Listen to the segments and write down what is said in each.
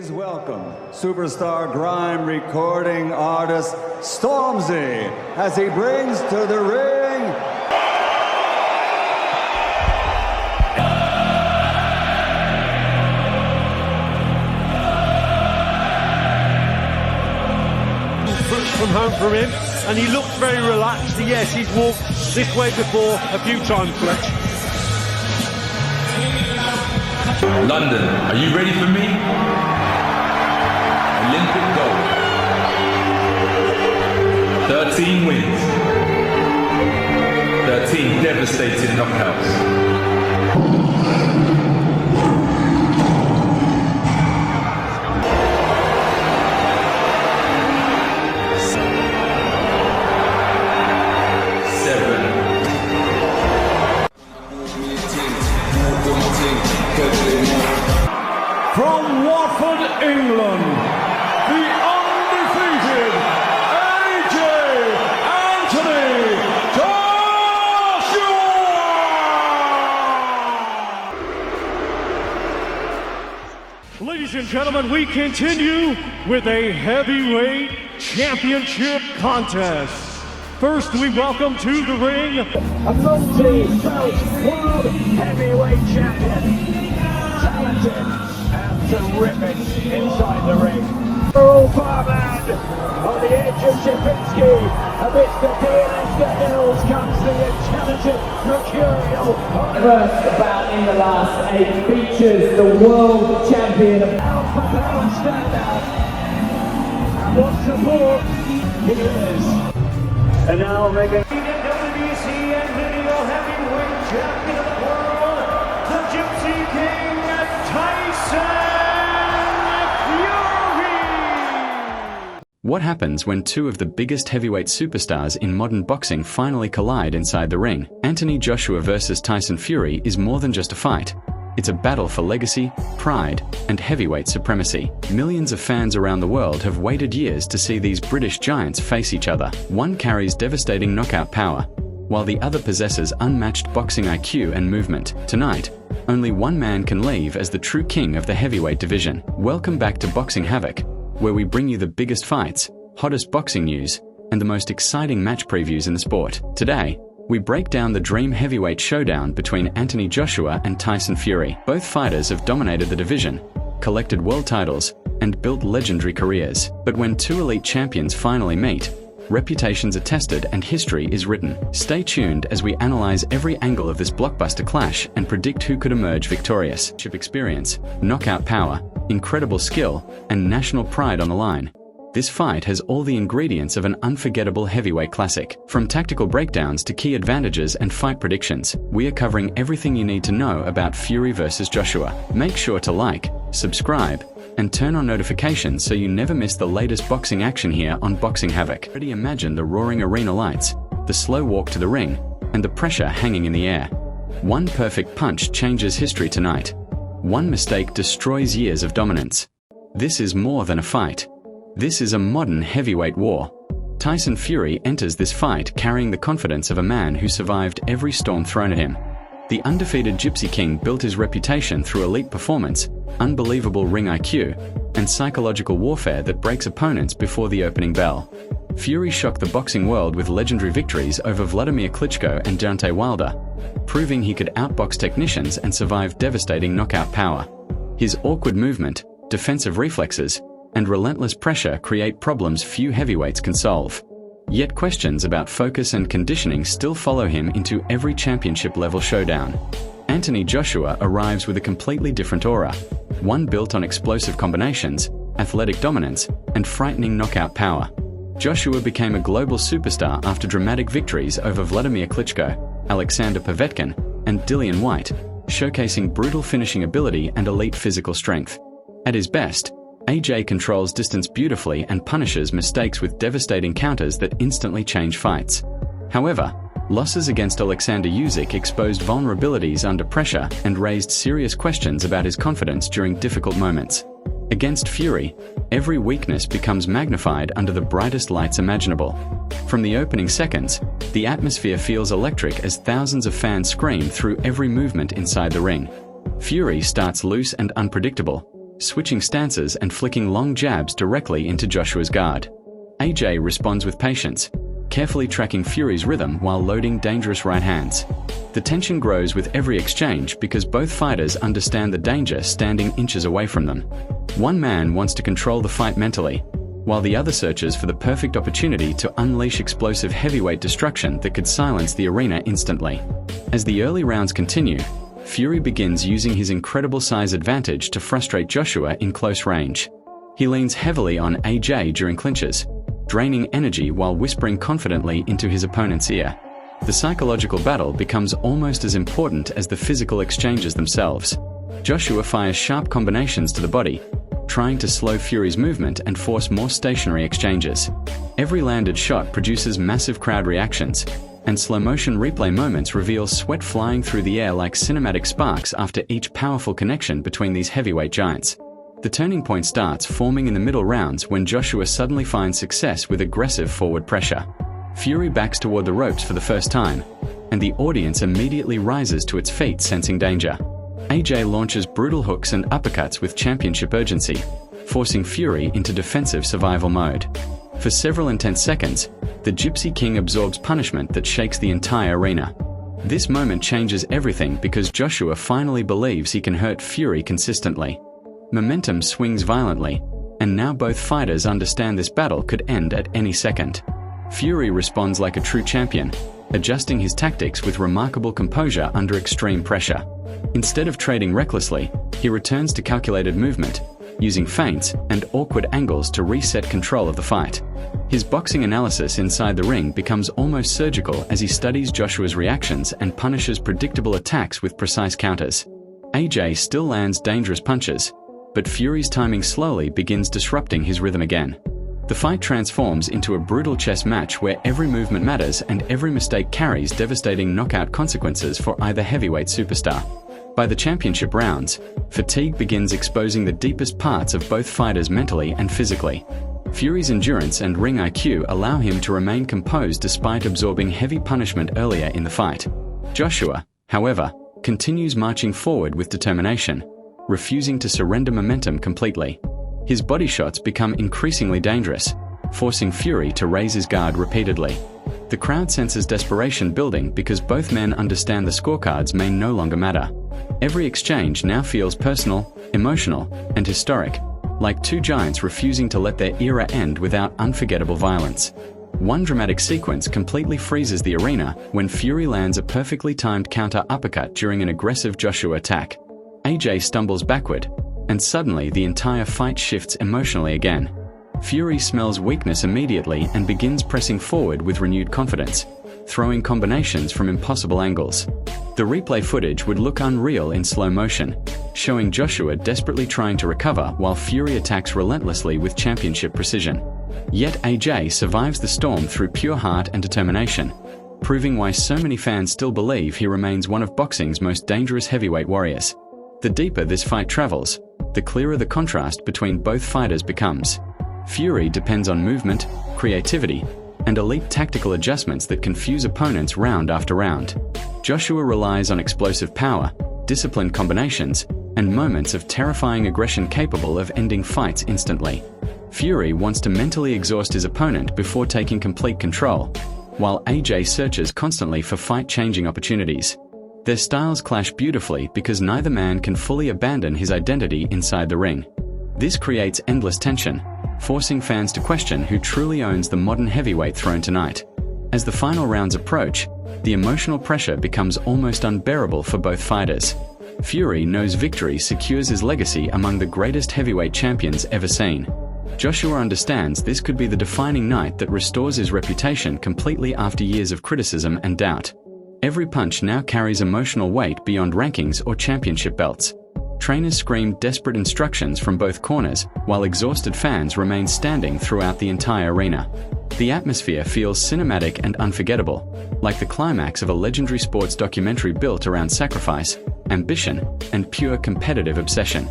Please welcome superstar grime recording artist Stormzy as he brings to the ring from home for him, and he looks very relaxed. Yes, he's walked this way before a few times, Fletch. London, are you ready for me? Olympic gold. 13 wins. 13 devastating knockouts. From Watford, England, the undefeated AJ Anthony Joshua! Ladies and gentlemen, we continue with a heavyweight championship contest. First, we welcome to the ring a multi-belt world heavyweight champion. Talented and terrific inside the ring. Earl Barman on the edge of Shepinski. Amidst the DNS the hills comes the intelligent, mercurial. First bout in the last 8 features the world champion of Alpha Power standout. And what support he is. And now making WBC and video heavyweight champion of the world, the Gypsy King, Tyson Fury! What happens when two of the biggest heavyweight superstars in modern boxing finally collide inside the ring? Anthony Joshua versus Tyson Fury is more than just a fight. It's a battle for legacy, pride, and heavyweight supremacy. Millions of fans around the world have waited years to see these British giants face each other. One carries devastating knockout power, while the other possesses unmatched boxing IQ and movement. Tonight, only one man can leave as the true king of the heavyweight division. Welcome back to Boxing Havoc, where we bring you the biggest fights, hottest boxing news, and the most exciting match previews in the sport. Today, we break down the dream heavyweight showdown between Anthony Joshua and Tyson Fury. Both fighters have dominated the division, collected world titles, and built legendary careers. But when two elite champions finally meet, reputations are tested and history is written. Stay tuned as we analyze every angle of this blockbuster clash and predict who could emerge victorious. Experience, knockout power, incredible skill, and national pride on the line. This fight has all the ingredients of an unforgettable heavyweight classic. From tactical breakdowns to key advantages and fight predictions, we are covering everything you need to know about Fury versus Joshua. Make sure to like, subscribe, and turn on notifications so you never miss the latest boxing action here on Boxing Havoc. Already imagine the roaring arena lights, the slow walk to the ring, and the pressure hanging in the air. One perfect punch changes history tonight. One mistake destroys years of dominance. This is more than a fight. This is a modern heavyweight war. Tyson Fury enters this fight carrying the confidence of a man who survived every storm thrown at him. The undefeated Gypsy King built his reputation through elite performance, unbelievable ring IQ, and psychological warfare that breaks opponents before the opening bell. Fury shocked the boxing world with legendary victories over Vladimir Klitschko and Deontay Wilder, proving he could outbox technicians and survive devastating knockout power. His awkward movement, defensive reflexes, and relentless pressure create problems few heavyweights can solve. Yet questions about focus and conditioning still follow him into every championship-level showdown. Anthony Joshua arrives with a completely different aura, one built on explosive combinations, athletic dominance, and frightening knockout power. Joshua became a global superstar after dramatic victories over Vladimir Klitschko, Alexander Povetkin, and Dillian White, showcasing brutal finishing ability and elite physical strength. At his best, AJ controls distance beautifully and punishes mistakes with devastating counters that instantly change fights. However, losses against Alexander Usyk exposed vulnerabilities under pressure and raised serious questions about his confidence during difficult moments. Against Fury, every weakness becomes magnified under the brightest lights imaginable. From the opening seconds, the atmosphere feels electric as thousands of fans scream through every movement inside the ring. Fury starts loose and unpredictable, switching stances and flicking long jabs directly into Joshua's guard. AJ responds with patience, carefully tracking Fury's rhythm while loading dangerous right hands. The tension grows with every exchange because both fighters understand the danger standing inches away from them. One man wants to control the fight mentally, while the other searches for the perfect opportunity to unleash explosive heavyweight destruction that could silence the arena instantly. As the early rounds continue, Fury begins using his incredible size advantage to frustrate Joshua in close range. He leans heavily on AJ during clinches, draining energy while whispering confidently into his opponent's ear. The psychological battle becomes almost as important as the physical exchanges themselves. Joshua fires sharp combinations to the body, trying to slow Fury's movement and force more stationary exchanges. Every landed shot produces massive crowd reactions, and slow-motion replay moments reveal sweat flying through the air like cinematic sparks after each powerful connection between these heavyweight giants. The turning point starts forming in the middle rounds when Joshua suddenly finds success with aggressive forward pressure. Fury backs toward the ropes for the first time, and the audience immediately rises to its feet sensing danger. AJ launches brutal hooks and uppercuts with championship urgency, forcing Fury into defensive survival mode. For several intense seconds, the Gypsy King absorbs punishment that shakes the entire arena. This moment changes everything because Joshua finally believes he can hurt Fury consistently. Momentum swings violently, and now both fighters understand this battle could end at any second. Fury responds like a true champion, adjusting his tactics with remarkable composure under extreme pressure. Instead of trading recklessly, he returns to calculated movement, using feints and awkward angles to reset control of the fight. His boxing analysis inside the ring becomes almost surgical as he studies Joshua's reactions and punishes predictable attacks with precise counters. AJ still lands dangerous punches, but Fury's timing slowly begins disrupting his rhythm again. The fight transforms into a brutal chess match where every movement matters and every mistake carries devastating knockout consequences for either heavyweight superstar. By the championship rounds, fatigue begins exposing the deepest parts of both fighters mentally and physically. Fury's endurance and ring IQ allow him to remain composed despite absorbing heavy punishment earlier in the fight. Joshua, however, continues marching forward with determination, refusing to surrender momentum completely. His body shots become increasingly dangerous, forcing Fury to raise his guard repeatedly. The crowd senses desperation building because both men understand the scorecards may no longer matter. Every exchange now feels personal, emotional, and historic, like two giants refusing to let their era end without unforgettable violence. One dramatic sequence completely freezes the arena when Fury lands a perfectly timed counter uppercut during an aggressive Joshua attack. AJ stumbles backward, and suddenly the entire fight shifts emotionally again. Fury smells weakness immediately and begins pressing forward with renewed confidence, throwing combinations from impossible angles. The replay footage would look unreal in slow motion, showing Joshua desperately trying to recover while Fury attacks relentlessly with championship precision. Yet AJ survives the storm through pure heart and determination, proving why so many fans still believe he remains one of boxing's most dangerous heavyweight warriors. The deeper this fight travels, the clearer the contrast between both fighters becomes. Fury depends on movement, creativity, and elite tactical adjustments that confuse opponents round after round. Joshua relies on explosive power, disciplined combinations, and moments of terrifying aggression capable of ending fights instantly. Fury wants to mentally exhaust his opponent before taking complete control, while AJ searches constantly for fight-changing opportunities. Their styles clash beautifully because neither man can fully abandon his identity inside the ring. This creates endless tension, forcing fans to question who truly owns the modern heavyweight throne tonight. As the final rounds approach, the emotional pressure becomes almost unbearable for both fighters. Fury knows victory secures his legacy among the greatest heavyweight champions ever seen. Joshua understands this could be the defining night that restores his reputation completely after years of criticism and doubt. Every punch now carries emotional weight beyond rankings or championship belts. Trainers scream desperate instructions from both corners, while exhausted fans remain standing throughout the entire arena. The atmosphere feels cinematic and unforgettable, like the climax of a legendary sports documentary built around sacrifice, ambition, and pure competitive obsession.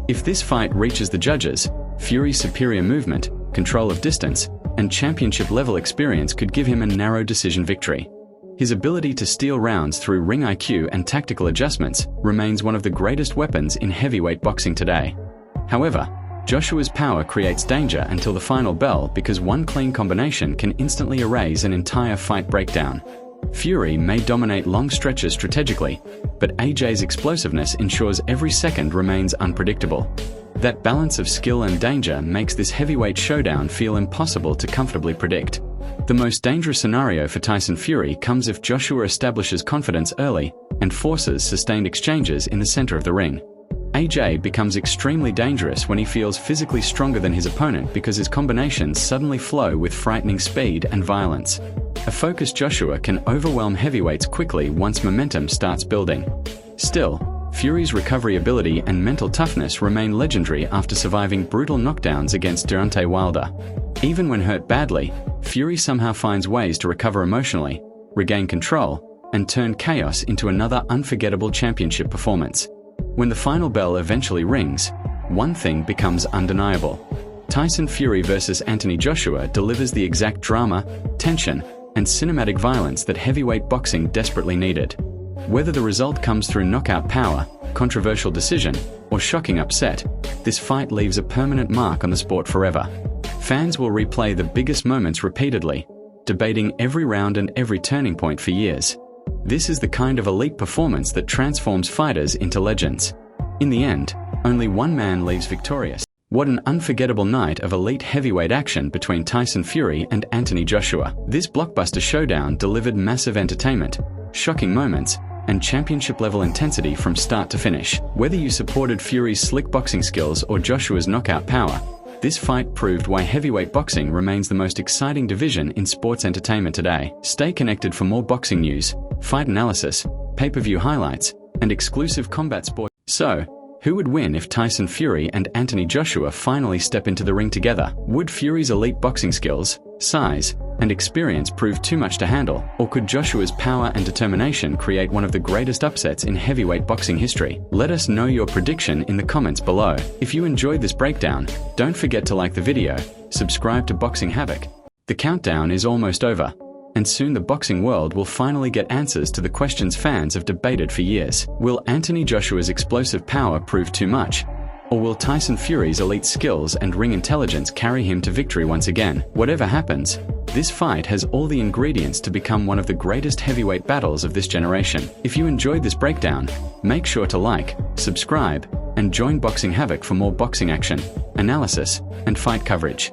If this fight reaches the judges, Fury's superior movement, control of distance, and championship-level experience could give him a narrow decision victory. His ability to steal rounds through ring IQ and tactical adjustments remains one of the greatest weapons in heavyweight boxing today. However, Joshua's power creates danger until the final bell because one clean combination can instantly erase an entire fight breakdown. Fury may dominate long stretches strategically, but AJ's explosiveness ensures every second remains unpredictable. That balance of skill and danger makes this heavyweight showdown feel impossible to comfortably predict. The most dangerous scenario for Tyson Fury comes if Joshua establishes confidence early and forces sustained exchanges in the center of the ring. AJ becomes extremely dangerous when he feels physically stronger than his opponent because his combinations suddenly flow with frightening speed and violence. A focused Joshua can overwhelm heavyweights quickly once momentum starts building. Still, Fury's recovery ability and mental toughness remain legendary after surviving brutal knockdowns against Deontay Wilder. Even when hurt badly, Fury somehow finds ways to recover emotionally, regain control, and turn chaos into another unforgettable championship performance. When the final bell eventually rings, one thing becomes undeniable. Tyson Fury versus Anthony Joshua delivers the exact drama, tension, and cinematic violence that heavyweight boxing desperately needed. Whether the result comes through knockout power, controversial decision, or shocking upset, this fight leaves a permanent mark on the sport forever. Fans will replay the biggest moments repeatedly, debating every round and every turning point for years. This is the kind of elite performance that transforms fighters into legends. In the end, only one man leaves victorious. What an unforgettable night of elite heavyweight action between Tyson Fury and Anthony Joshua. This blockbuster showdown delivered massive entertainment, shocking moments, and championship-level intensity from start to finish. Whether you supported Fury's slick boxing skills or Joshua's knockout power, this fight proved why heavyweight boxing remains the most exciting division in sports entertainment today. Stay connected for more boxing news, fight analysis, pay-per-view highlights, and exclusive combat sports. So, who would win if Tyson Fury and Anthony Joshua finally step into the ring together? Would Fury's elite boxing skills, size, and experience prove too much to handle? Or could Joshua's power and determination create one of the greatest upsets in heavyweight boxing history? Let us know your prediction in the comments below. If you enjoyed this breakdown, don't forget to like the video, subscribe to Boxing Havoc. The countdown is almost over, and soon the boxing world will finally get answers to the questions fans have debated for years. Will Anthony Joshua's explosive power prove too much? Or will Tyson Fury's elite skills and ring intelligence carry him to victory once again? Whatever happens, this fight has all the ingredients to become one of the greatest heavyweight battles of this generation. If you enjoyed this breakdown, make sure to like, subscribe, and join Boxing Havoc for more boxing action, analysis, and fight coverage.